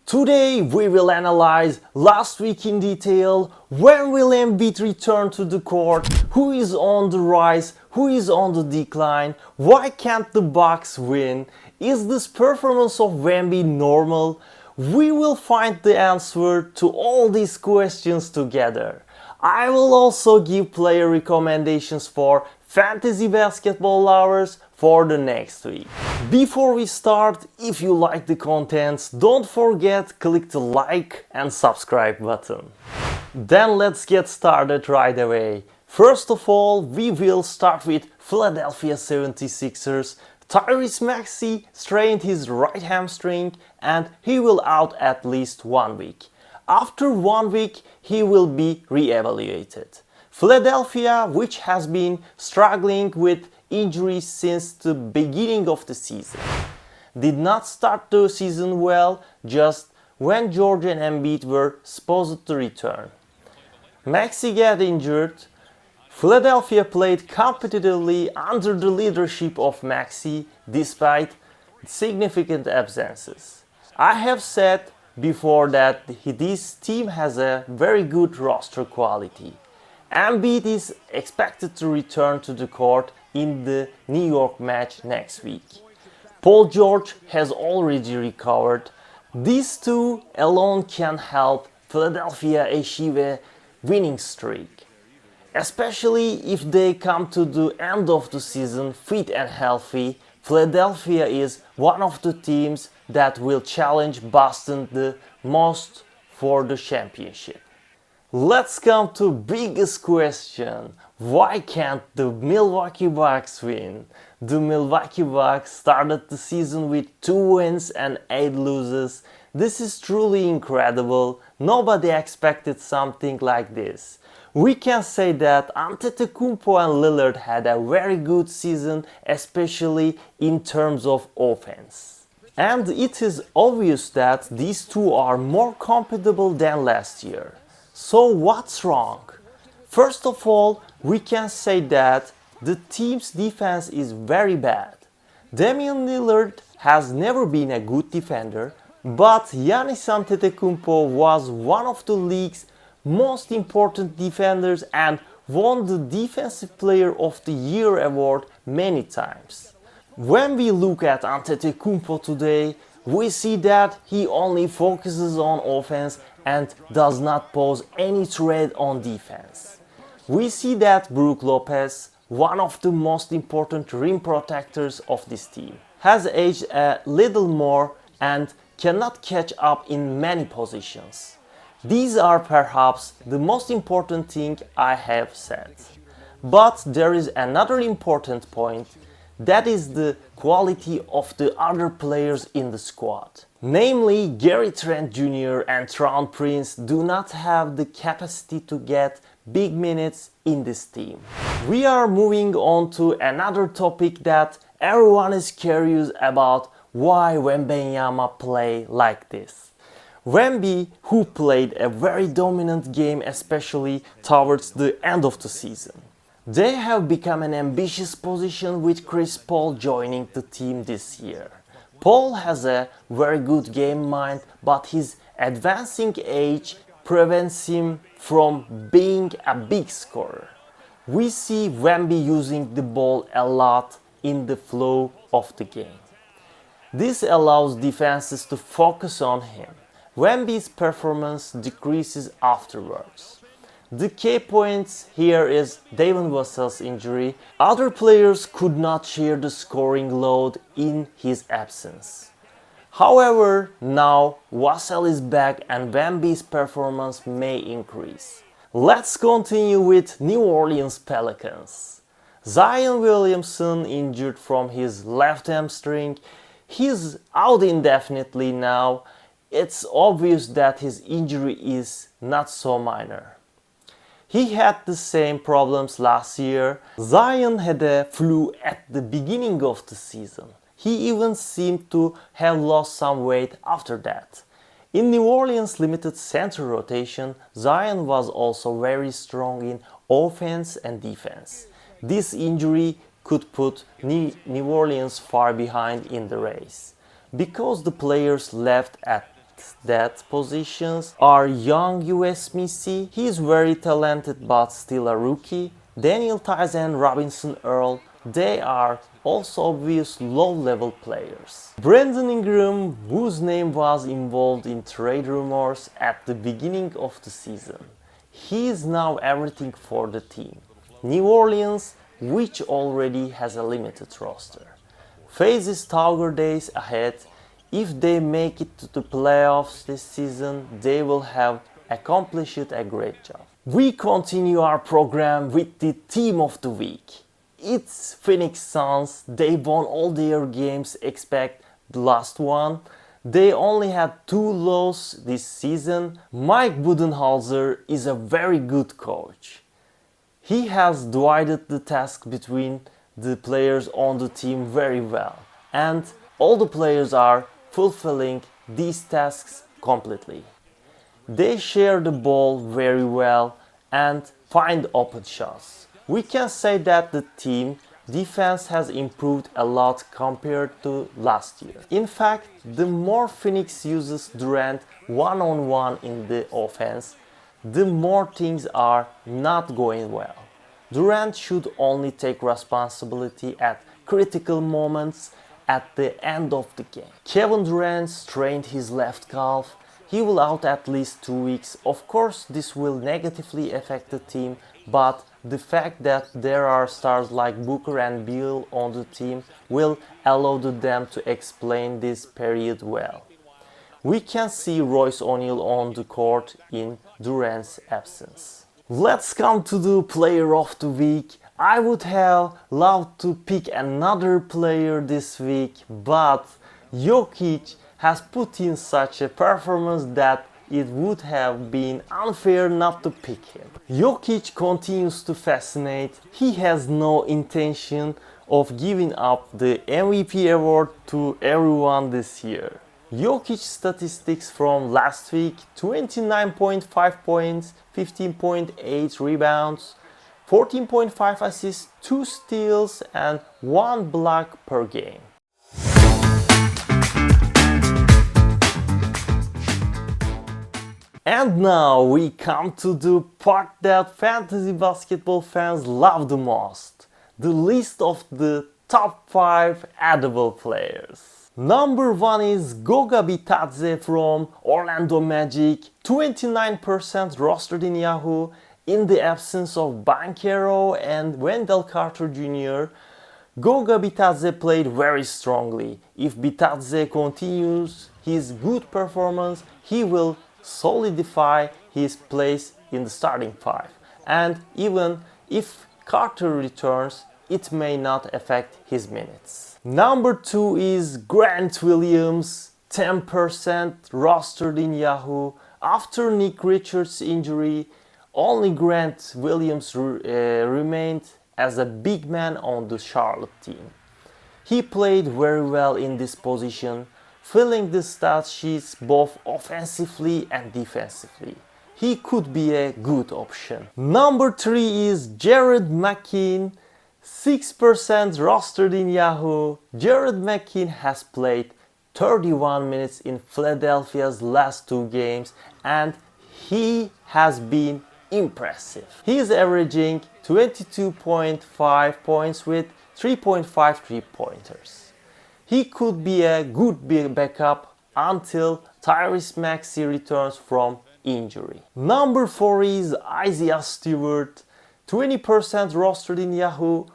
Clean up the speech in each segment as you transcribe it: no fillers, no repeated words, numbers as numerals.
Today we will analyze last week in detail. When will Embiid return to the court? Who is on the rise? Who is on the decline? Why can't the Bucks win? Is this performance of Wemby normal? We will find the answer to all these questions together. I will also give player recommendations for fantasy basketball lovers for the next week. Before we start, if you like the contents, don't forget click the like and subscribe button. Then let's get started right away. First of all, we will start with Philadelphia 76ers. Tyrese Maxey strained his right hamstring and he will out at least 1 week. After 1 week, he will be re-evaluated. Philadelphia, which has been struggling with injuries since the beginning of the season, did not start the season well just when George and Embiid were supposed to return. Maxey got injured. Philadelphia played competitively under the leadership of Maxey despite significant absences. I have said before that this team has a very good roster quality. Embiid is expected to return to the court in the New York match next week. Paul George has already recovered. These two alone can help Philadelphia achieve a winning streak, especially if they come to the end of the season fit and healthy. Philadelphia is one of the teams that will challenge Boston the most for the championship. Let's come to biggest question. Why can't the Milwaukee Bucks win? The Milwaukee Bucks started the season with 2 wins and 8 losses. This is truly incredible. Nobody expected something like this. We can say that Antetokounmpo and Lillard had a very good season, especially in terms of offense. And it is obvious that these two are more compatible than last year. So what's wrong? First of all, we can say that the team's defense is very bad. Damian Lillard has never been a good defender, but Giannis Antetokounmpo was one of the league's most important defenders and won the Defensive Player of the Year award many times. When we look at Antetokounmpo today, we see that he only focuses on offense and does not pose any threat on defense. We see that Brook Lopez, one of the most important rim protectors of this team, has aged a little more and cannot catch up in many positions. These are perhaps the most important thing I have said. But there is another important point, that is the quality of the other players in the squad. Namely, Gary Trent Jr. and Taurean Prince do not have the capacity to get big minutes in this team. We are moving on to another topic that everyone is curious about: why Wembanyama play like this. Wemby, who played a very dominant game especially towards the end of the season. They have become an ambitious position with Chris Paul joining the team this year. Paul has a very good game mind, but his advancing age prevents him from being a big scorer. We see Wemby using the ball a lot in the flow of the game. This allows defenses to focus on him. Wemby's performance decreases afterwards. The key point here is Devin Vassell's injury. Other players could not share the scoring load in his absence. However, now Vassell is back and Wemby's performance may increase. Let's continue with New Orleans Pelicans. Zion Williamson injured from his left hamstring. He's out indefinitely now. It's obvious that his injury is not so minor. He had the same problems last year. Zion had a flu at the beginning of the season. He even seemed to have lost some weight after that. In New Orleans' limited center rotation, Zion was also very strong in offense and defense. This injury could put New Orleans far behind in the race, because the players left at that positions are young USMC. He's very talented but still a rookie. Daniel Tice and Robinson Earl, they are also obvious low-level players. Brandon Ingram, whose name was involved in trade rumors at the beginning of the season. He is now everything for the team. New Orleans, which already has a limited roster, faces tougher days ahead. If they make it to the playoffs this season, they will have accomplished a great job. We continue our program with the team of the week. It's Phoenix Suns. They won all their games except the last one. They only had 2 losses this season. Mike Budenholzer is a very good coach. He has divided the task between the players on the team very well, and all the players are fulfilling these tasks completely. They share the ball very well and find open shots. We can say that the team defense has improved a lot compared to last year. In fact, the more Phoenix uses Durant one-on-one in the offense, the more things are not going well. Durant should only take responsibility at critical moments at the end of the game. Kevin Durant strained his left calf. He will out at least 2 weeks. Of course, this will negatively affect the team, but the fact that there are stars like Booker and Beal on the team will allow them to explain this period well. We can see Royce O'Neal on the court in Durant's absence. Let's come to the player of the week. I would have loved to pick another player this week, but Jokic has put in such a performance that it would have been unfair not to pick him. Jokic continues to fascinate. He has no intention of giving up the MVP award to everyone this year. Jokic statistics from last week: 29.5 points, 15.8 rebounds, 14.5 assists, 2 steals and 1 block per game. And now we come to the part that fantasy basketball fans love the most: the list of the top 5 edible players. Number 1 is Goga Bitadze from Orlando Magic, 29% rostered in Yahoo. In the absence of Banchero and Wendell Carter Jr., Goga Bitadze played very strongly. If Bitadze continues his good performance, he will solidify his place in the starting 5. And even if Carter returns, it may not affect his minutes. Number 2 is Grant Williams, 10% rostered in Yahoo. After Nick Richards' injury, only Grant Williams remained as a big man on the Charlotte team. He played very well in this position, filling the stat sheets both offensively and defensively. He could be a good option. Number 3 is Jared McKean, 6% rostered in Yahoo. Jared McKean has played 31 minutes in Philadelphia's last 2 games and he has been impressive. He is averaging 22.5 points with 3.5 3-pointers. He could be a good backup until Tyrese Maxey returns from injury. Number 4 is Isaiah Stewart, 20% rostered in Yahoo.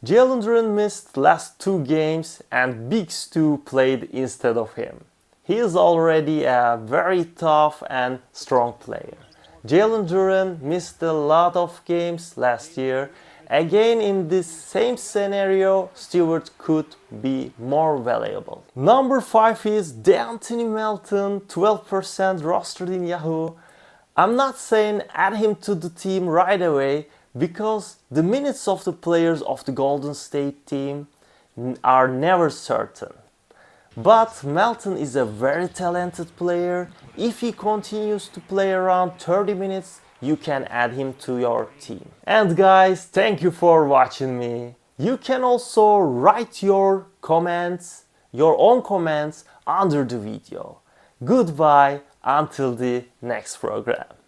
Jalen Duren missed last 2 games and Big Stu played instead of him. He is already a very tough and strong player. Jalen Duren missed a lot of games last year. Again, in this same scenario, Stewart could be more valuable. Number 5 is DeAnthony Melton, 12% rostered in Yahoo. I'm not saying add him to the team right away, because the minutes of the players of the Golden State team are never certain. But Melton is a very talented player. If he continues to play around 30 minutes, you can add him to your team. And guys, thank you for watching me. You can also write your comments, your own comments under the video. Goodbye until the next program.